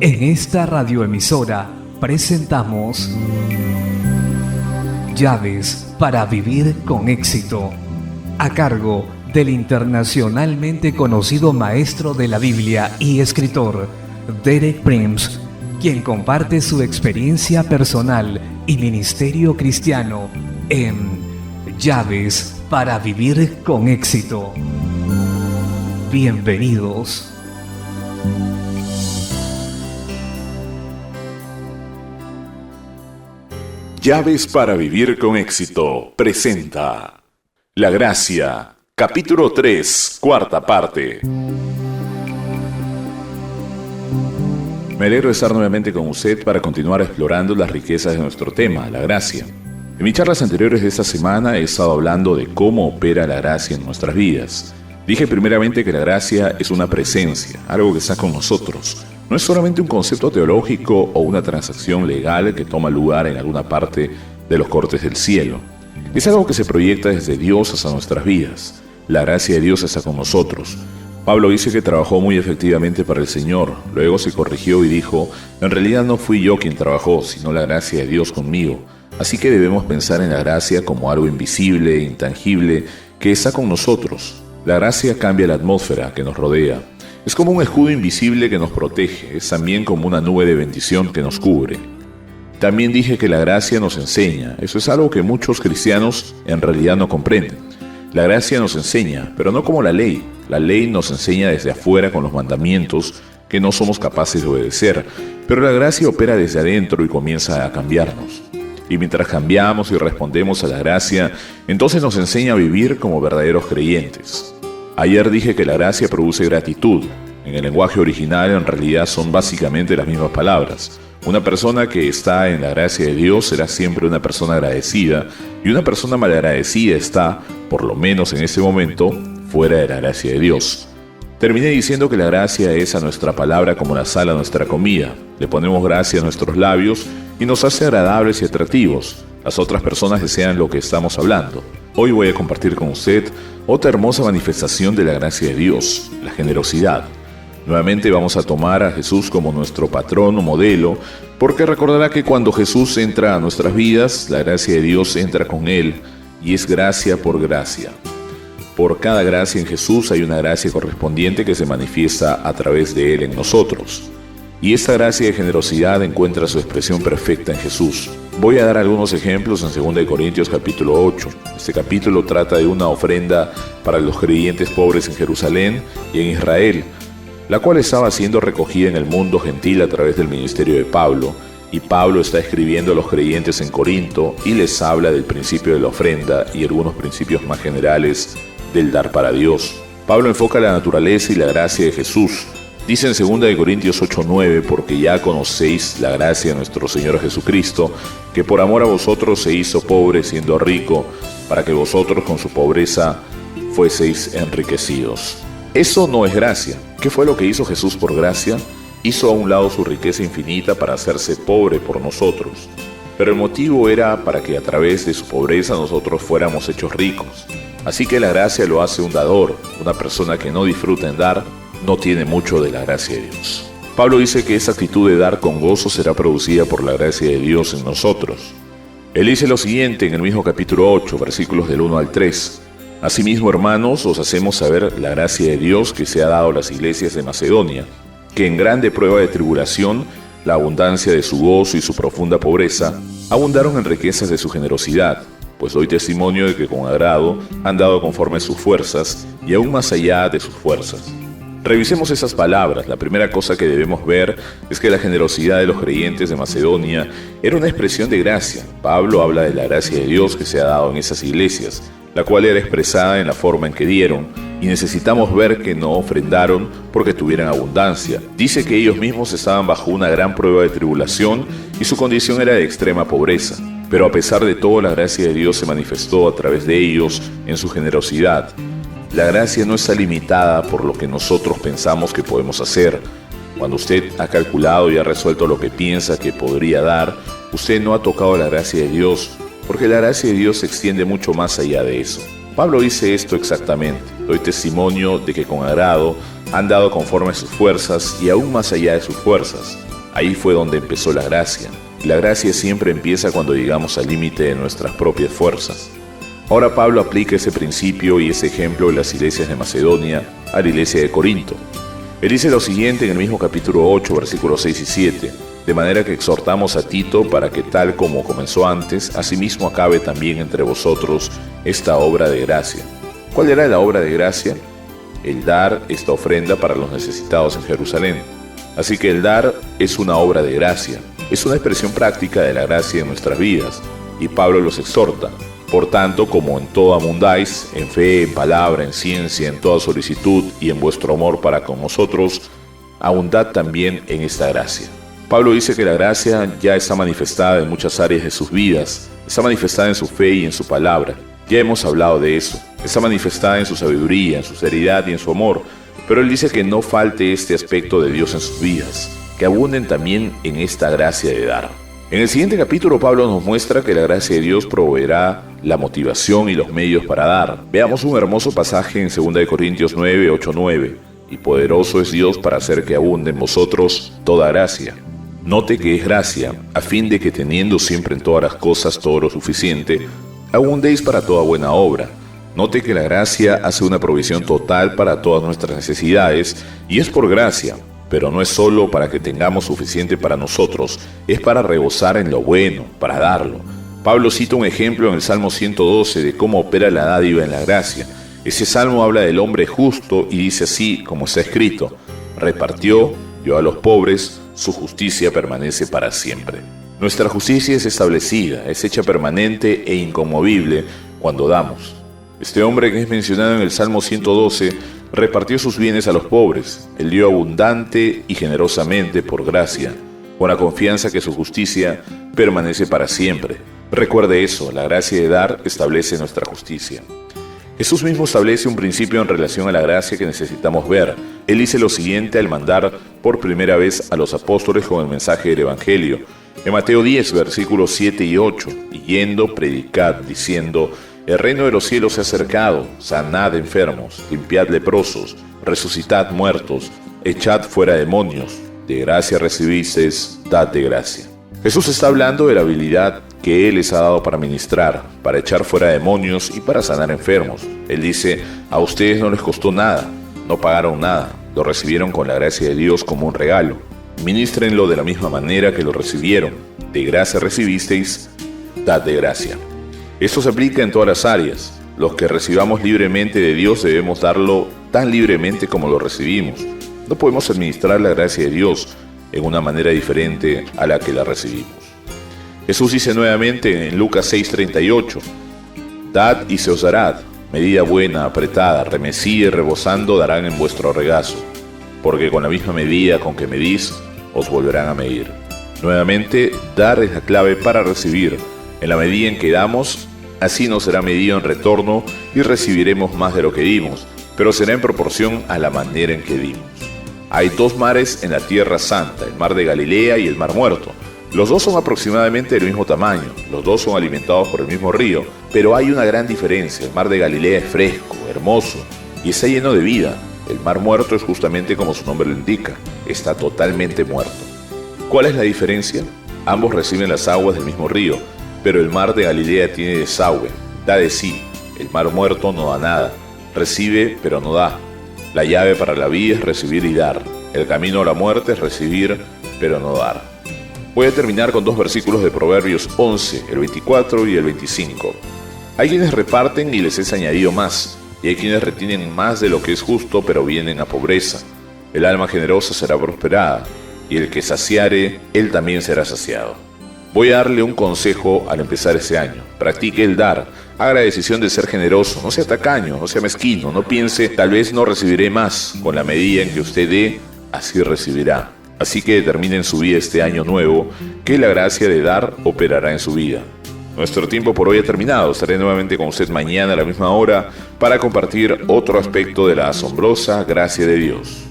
En esta radioemisora presentamos Llaves para vivir con éxito, a cargo del internacionalmente conocido maestro de la Biblia y escritor Derek Prince, quien comparte su experiencia personal y ministerio cristiano en Llaves para vivir con éxito. Bienvenidos. Llaves para vivir con éxito presenta La Gracia, capítulo 3, cuarta parte. Me alegro de estar nuevamente con usted para continuar explorando las riquezas de nuestro tema, la gracia. En mis charlas anteriores de esta semana he estado hablando de cómo opera la gracia en nuestras vidas. Dije primeramente que la gracia es una presencia, algo que está con nosotros. No es solamente un concepto teológico o una transacción legal que toma lugar en alguna parte de los cortes del cielo. Es algo que se proyecta desde Dios hacia nuestras vidas. La gracia de Dios está con nosotros. Pablo dice que trabajó muy efectivamente para el Señor. Luego se corrigió y dijo: en realidad no fui yo quien trabajó, sino la gracia de Dios conmigo. Así que debemos pensar en la gracia como algo invisible e intangible que está con nosotros. La gracia cambia la atmósfera que nos rodea. Es como un escudo invisible que nos protege, es también como una nube de bendición que nos cubre. También dije que la gracia nos enseña. Eso es algo que muchos cristianos en realidad no comprenden. La gracia nos enseña, pero no como la ley. La ley nos enseña desde afuera con los mandamientos que no somos capaces de obedecer, pero la gracia opera desde adentro y comienza a cambiarnos. Y mientras cambiamos y respondemos a la gracia, entonces nos enseña a vivir como verdaderos creyentes. Ayer dije que la gracia produce gratitud. En el lenguaje original en realidad son básicamente las mismas palabras. Una persona que está en la gracia de Dios será siempre una persona agradecida, y una persona malagradecida está, por lo menos en ese momento, fuera de la gracia de Dios. Terminé diciendo que la gracia es a nuestra palabra como la sal a nuestra comida. Le ponemos gracia a nuestros labios y nos hace agradables y atractivos. Las otras personas desean lo que estamos hablando. Hoy voy a compartir con usted otra hermosa manifestación de la gracia de Dios, la generosidad. Nuevamente vamos a tomar a Jesús como nuestro patrón o modelo, porque recordará que cuando Jesús entra a nuestras vidas, la gracia de Dios entra con Él, y es gracia por gracia. Por cada gracia en Jesús hay una gracia correspondiente que se manifiesta a través de Él en nosotros. Y esta gracia de generosidad encuentra su expresión perfecta en Jesús. Voy a dar algunos ejemplos en 2 Corintios capítulo 8. Este capítulo trata de una ofrenda para los creyentes pobres en Jerusalén y en Israel, la cual estaba siendo recogida en el mundo gentil a través del ministerio de Pablo. Y Pablo está escribiendo a los creyentes en Corinto y les habla del principio de la ofrenda y algunos principios más generales del dar para Dios. Pablo enfoca la naturaleza y la gracia de Jesús. Dice en 2 Corintios 8:9, porque ya conocéis la gracia de nuestro Señor Jesucristo, que por amor a vosotros se hizo pobre siendo rico, para que vosotros con su pobreza fueseis enriquecidos. Eso no es gracia. ¿Qué fue lo que hizo Jesús por gracia? Hizo a un lado su riqueza infinita para hacerse pobre por nosotros. Pero el motivo era para que a través de su pobreza nosotros fuéramos hechos ricos. Así que la gracia lo hace un dador. Una persona que no disfruta en dar, no tiene mucho de la gracia de Dios. Pablo dice que esa actitud de dar con gozo será producida por la gracia de Dios en nosotros. Él dice lo siguiente en el mismo capítulo 8, versículos del 1 al 3. Asimismo, hermanos, os hacemos saber la gracia de Dios que se ha dado a las iglesias de Macedonia, que en grande prueba de tribulación, la abundancia de su gozo y su profunda pobreza, abundaron en riquezas de su generosidad, pues doy testimonio de que con agrado han dado conforme a sus fuerzas y aún más allá de sus fuerzas. Revisemos esas palabras. La primera cosa que debemos ver es que la generosidad de los creyentes de Macedonia era una expresión de gracia. Pablo habla de la gracia de Dios que se ha dado en esas iglesias, la cual era expresada en la forma en que dieron, y necesitamos ver que no ofrendaron porque tuvieran abundancia. Dice que ellos mismos estaban bajo una gran prueba de tribulación y su condición era de extrema pobreza. Pero a pesar de todo, la gracia de Dios se manifestó a través de ellos en su generosidad. La gracia no está limitada por lo que nosotros pensamos que podemos hacer. Cuando usted ha calculado y ha resuelto lo que piensa que podría dar, usted no ha tocado la gracia de Dios, porque la gracia de Dios se extiende mucho más allá de eso. Pablo dice esto exactamente: doy testimonio de que con agrado han dado conforme a sus fuerzas y aún más allá de sus fuerzas. Ahí fue donde empezó la gracia. Y la gracia siempre empieza cuando llegamos al límite de nuestras propias fuerzas. Ahora Pablo aplica ese principio y ese ejemplo en las iglesias de Macedonia a la iglesia de Corinto. Él dice lo siguiente en el mismo capítulo 8, versículos 6 y 7, de manera que exhortamos a Tito para que tal como comenzó antes, asimismo acabe también entre vosotros esta obra de gracia. ¿Cuál era la obra de gracia? El dar esta ofrenda para los necesitados en Jerusalén. Así que el dar es una obra de gracia, es una expresión práctica de la gracia en nuestras vidas, y Pablo los exhorta. Por tanto, como en todo abundáis, en fe, en palabra, en ciencia, en toda solicitud y en vuestro amor para con nosotros, abundad también en esta gracia. Pablo dice que la gracia ya está manifestada en muchas áreas de sus vidas, está manifestada en su fe y en su palabra. Ya hemos hablado de eso, está manifestada en su sabiduría, en su seriedad y en su amor, pero él dice que no falte este aspecto de Dios en sus vidas, que abunden también en esta gracia de dar. En el siguiente capítulo Pablo nos muestra que la gracia de Dios proveerá la motivación y los medios para dar. Veamos un hermoso pasaje en 2 Corintios 9, 8-9. Y poderoso es Dios para hacer que abunde en vosotros toda gracia. Note que es gracia, a fin de que teniendo siempre en todas las cosas todo lo suficiente, abundéis para toda buena obra. Note que la gracia hace una provisión total para todas nuestras necesidades, y es por gracia. Pero no es solo para que tengamos suficiente para nosotros, es para rebosar en lo bueno, para darlo. Pablo cita un ejemplo en el Salmo 112 de cómo opera la dádiva en la gracia. Ese salmo habla del hombre justo y dice así como está escrito: repartió, dio a los pobres, su justicia permanece para siempre. Nuestra justicia es establecida, es hecha permanente e inconmovible cuando damos. Este hombre que es mencionado en el Salmo 112 repartió sus bienes a los pobres. Él dio abundante y generosamente por gracia, con la confianza que su justicia permanece para siempre. Recuerde eso, la gracia de dar establece nuestra justicia. Jesús mismo establece un principio en relación a la gracia que necesitamos ver. Él dice lo siguiente al mandar por primera vez a los apóstoles con el mensaje del Evangelio. En Mateo 10, versículos 7 y 8, y yendo, predicad, diciendo: el reino de los cielos se ha acercado, sanad enfermos, limpiad leprosos, resucitad muertos, echad fuera demonios, de gracia recibisteis, dad de gracia. Jesús está hablando de la habilidad que Él les ha dado para ministrar, para echar fuera demonios y para sanar enfermos. Él dice: a ustedes no les costó nada, no pagaron nada, lo recibieron con la gracia de Dios como un regalo. Ministrenlo de la misma manera que lo recibieron, de gracia recibisteis, dad de gracia. Esto se aplica en todas las áreas. Los que recibamos libremente de Dios debemos darlo tan libremente como lo recibimos. No podemos administrar la gracia de Dios en una manera diferente a la que la recibimos. Jesús dice nuevamente en Lucas 6:38: dad y se os dará, medida buena, apretada, remecida y rebosando darán en vuestro regazo, porque con la misma medida con que medís, os volverán a medir. Nuevamente, dar es la clave para recibir. En la medida en que damos, así nos será medido en retorno y recibiremos más de lo que dimos, pero será en proporción a la manera en que dimos. Hay dos mares en la Tierra Santa, el mar de Galilea y el mar Muerto. Los dos son aproximadamente del mismo tamaño, los dos son alimentados por el mismo río, pero hay una gran diferencia. El mar de Galilea es fresco, hermoso y está lleno de vida. El mar Muerto es justamente como su nombre lo indica, está totalmente muerto. ¿Cuál es la diferencia? Ambos reciben las aguas del mismo río, pero el mar de Galilea tiene desagüe, da de sí. El mar Muerto no da nada, recibe pero no da. La llave para la vida es recibir y dar. El camino a la muerte es recibir pero no dar. Voy a terminar con dos versículos de Proverbios 11, el 24 y el 25. Hay quienes reparten y les es añadido más, y hay quienes retienen más de lo que es justo pero vienen a pobreza. El alma generosa será prosperada, y el que saciare, él también será saciado. Voy a darle un consejo al empezar este año. Practique el dar. Haga la decisión de ser generoso. No sea tacaño, no sea mezquino. No piense, tal vez no recibiré más. Con la medida en que usted dé, así recibirá. Así que determine en su vida este año nuevo que la gracia de dar operará en su vida. Nuestro tiempo por hoy ha terminado. Estaré nuevamente con usted mañana a la misma hora para compartir otro aspecto de la asombrosa gracia de Dios.